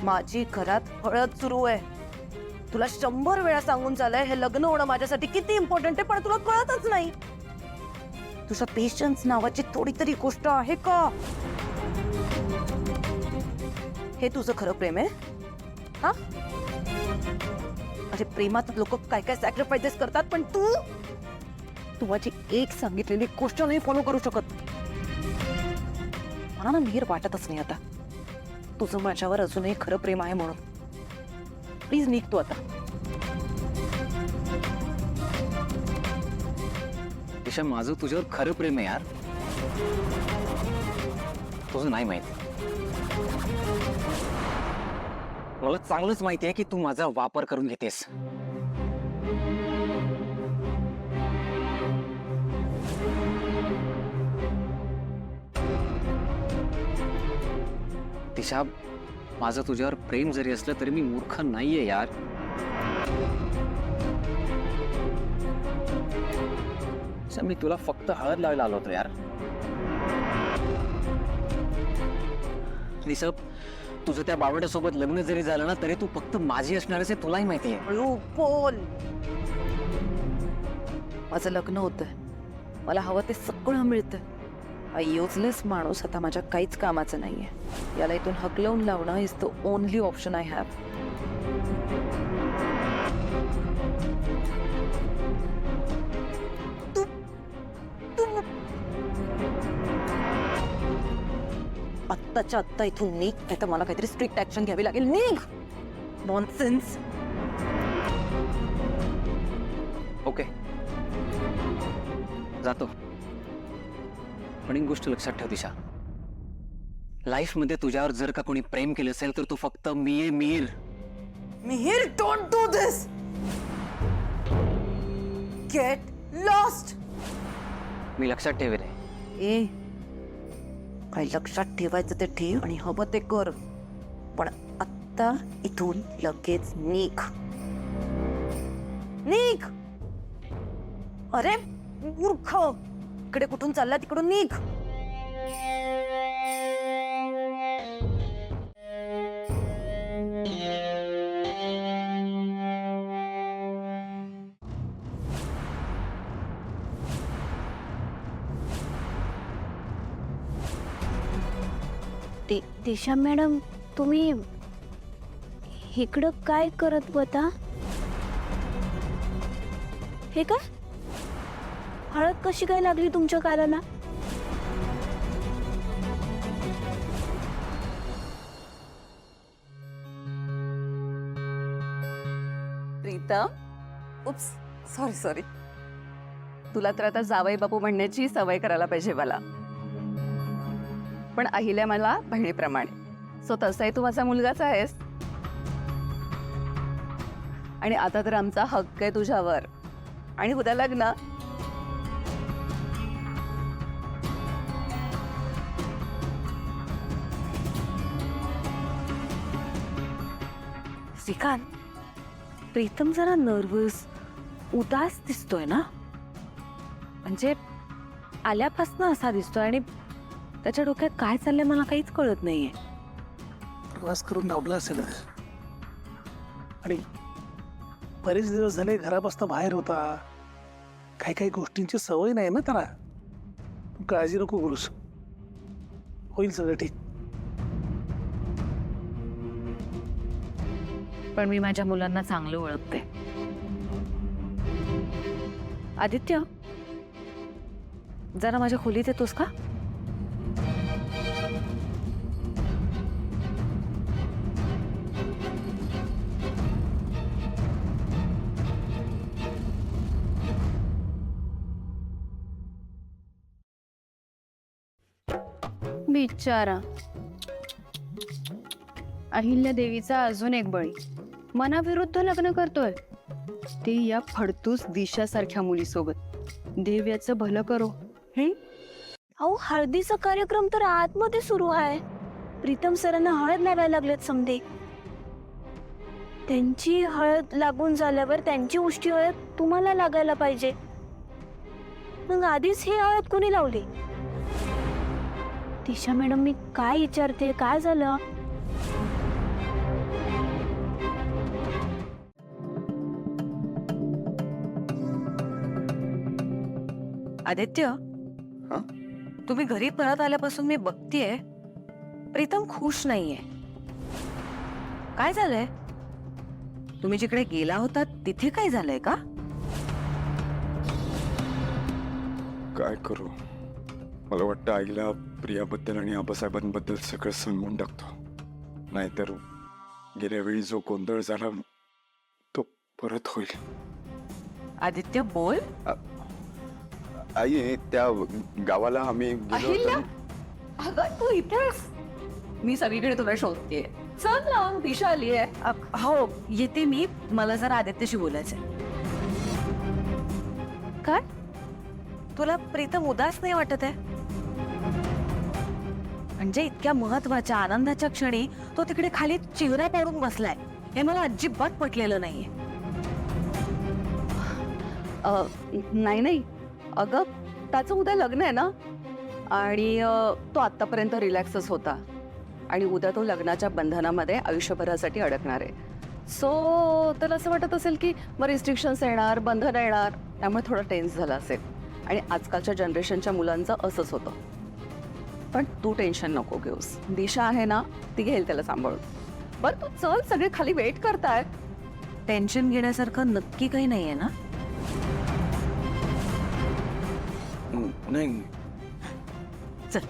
माझी घरात हळद सुरू आहे. तुला 100 वेळा सांगून झालंय हे लग्न होणं माझ्यासाठी किती इम्पॉर्टंट आहे, पण तुला कळतच नाही. तुझ्या पेशन्स नावाची थोडी तरी गोष्ट आहे का? हे तुझं खरं प्रेम आहे? हा, अरे प्रेमात लोक काय काय सॅक्रिफाइसेस करतात, पण तू माझी एक सांगितलेली गोष्ट नाही फॉलो करू शकत. मला ना मिहीर वाटतच नाही आता तुझं माझ्यावर अजूनही खरं प्रेम आहे म्हणून. प्लीज निघ तू आता. दिशा, माझं तुझ्यावर खरं प्रेम आहे यार. तुझं नाही माहित. मला चांगलंच माहिती आहे की तू माझा वापर करून घेतेस. दिशा, माझं तुझ्यावर प्रेम जरी असलं तरी मी मूर्ख नाहीये यार. मी तुला फक्त हळद लावायला आलो होतो यार. दिशा, तुझं त्या बावड्यासोबत लग्न जरी झालं ना तरी तू फक्त माझी असणारच आहे, तुलाही माहिती आहे. बोल. माझं लग्न होतंय, मला हवं ते सगळं मिळतंय. हा युजलेस माणूस आता माझ्या काहीच कामाचं नाहीये. याला इथून हकलवून लावणं is the only option I have. आत्ताच्या आत्ता इथून निघ, नाही तर मला काहीतरी स्ट्रिक्ट ऍक्शन घ्यावी लागेल. निघ. नॉनसेन्स. ओके, जातो. पण एक गोष्ट लक्षात ठेव दिशा, लाईफ मध्ये तुझ्यावर जर का कोणी प्रेम केलं असेल तर तू फक्त मी आहे. Mihir, don't do this. Get lost. मी लक्षात ठेवेल. ए, काही लक्षात ठेवायचं ते ठेव आणि हवं ते कर, पण आत्ता इथून लगेच निघ. निघ. अरे मूर्ख, इकडे कुठून चालला, तिकडून निघ. दिशा मॅडम, तुम्ही इकडं काय करत होता? हे काय, हळद कशी काय लागली तुमच्या कानाला? Pritam, oops, sorry sorry. तुला तर आता जावई बापू म्हणण्याची सवय करायला पाहिजे मला. पण अहिल्या मला बहिणीप्रमाणे, सो तसाही तू माझा मुलगाच आहेस. आणि आता तर आमचा हक्क आहे तुझ्यावर, आणि उद्या लग्न. श्रीकांत, प्रीतम जरा नर्वस, उदास दिसतोय ना. म्हणजे आल्यापासून असा दिसतोय, आणि त्याच्या डोक्यात काय चाललंय मला काहीच कळत नाहीये. प्रवास करून धावला असेल आणि बरेच दिवस झाले घरापासून बाहेर होता. काही काही गोष्टींची सवय नाही ना त्याला. काळजी नको करूस, होईल सगळं ठीक. पण मी माझ्या मुलांना चांगलं ओळखते. आदित्य, जरा माझ्या खोलीत येतोस का? बिचारा अहिल्या देवीचा अजून एक बळी. मनाविरुद्ध लग्न करतोय, ते या फडतूस दिशासारख्या मुलीसोबत. देव याचं भलं करो. अहो, हळदीचा कार्यक्रम तर आतमध्ये सुरू आहे. प्रीतम सरांना हळद लावायला लागलेत समजे. त्यांची हळद लागून झाल्यावर त्यांची उष्टी हळद तुम्हाला लागायला पाहिजे. मग आधीच हे हळद कोणी लावली? दिशा मॅडम, मी काय विचारते, काय झालं? आदित्य तुम्ही घरी परत आल्यापासून मी बघतीये प्रीतम खुश नाहीये. काय झालंय? तुम्ही जिकडे गेला होता तिथे काय झालंय का? काय करू, मला वाटतं आईला प्रियाबद्दल आणि आबासाहेबांबद्दल सगळं सांगून टाकतो. नाहीतर गेल्या वेळी जो गोंधळ झाला तो परत होईल. आदित्य बोल. आई, त्या गावाला आम्ही गेलो अहिल्या, होतो. अगं तू इथेस? मी सगळीकडे तुला शोधतेय. चल ना, दिशा आली आहे. हो येते मी. मला जरा आदित्यशी बोलायचंय. काय तुला प्रीतम उदास नाही वाटत आहे? म्हणजे इतक्या महत्वाच्या आनंदाच्या क्षणी तो तिकडे खाली चिवरा पाडून बसलाय, हे मला अजिबात पटलेलं नाहीये. नाही अगं, त्याचं उद्या लग्न आहे ना, आणि तो आतापर्यंत रिलॅक्सच होता, आणि उद्या तो लग्नाच्या बंधनामध्ये आयुष्यभरासाठी अडकणार आहे. सो त्याला असं वाटत असेल की मग रिस्ट्रिक्शन्स येणार, बंधन येणार, त्यामुळे थोडा टेन्स झाला असेल. आणि आजकालच्या जनरेशनच्या मुलांचं असंच होतं. पण तू टेन्शन नको घेऊस, दिशा आहे ना, ती घेईल त्याला सांभाळून. बरं तू चल, सगळे खाली वेट करतायत. टेन्शन घेण्यासारखं नक्की काही नाहीये ना? नाही चल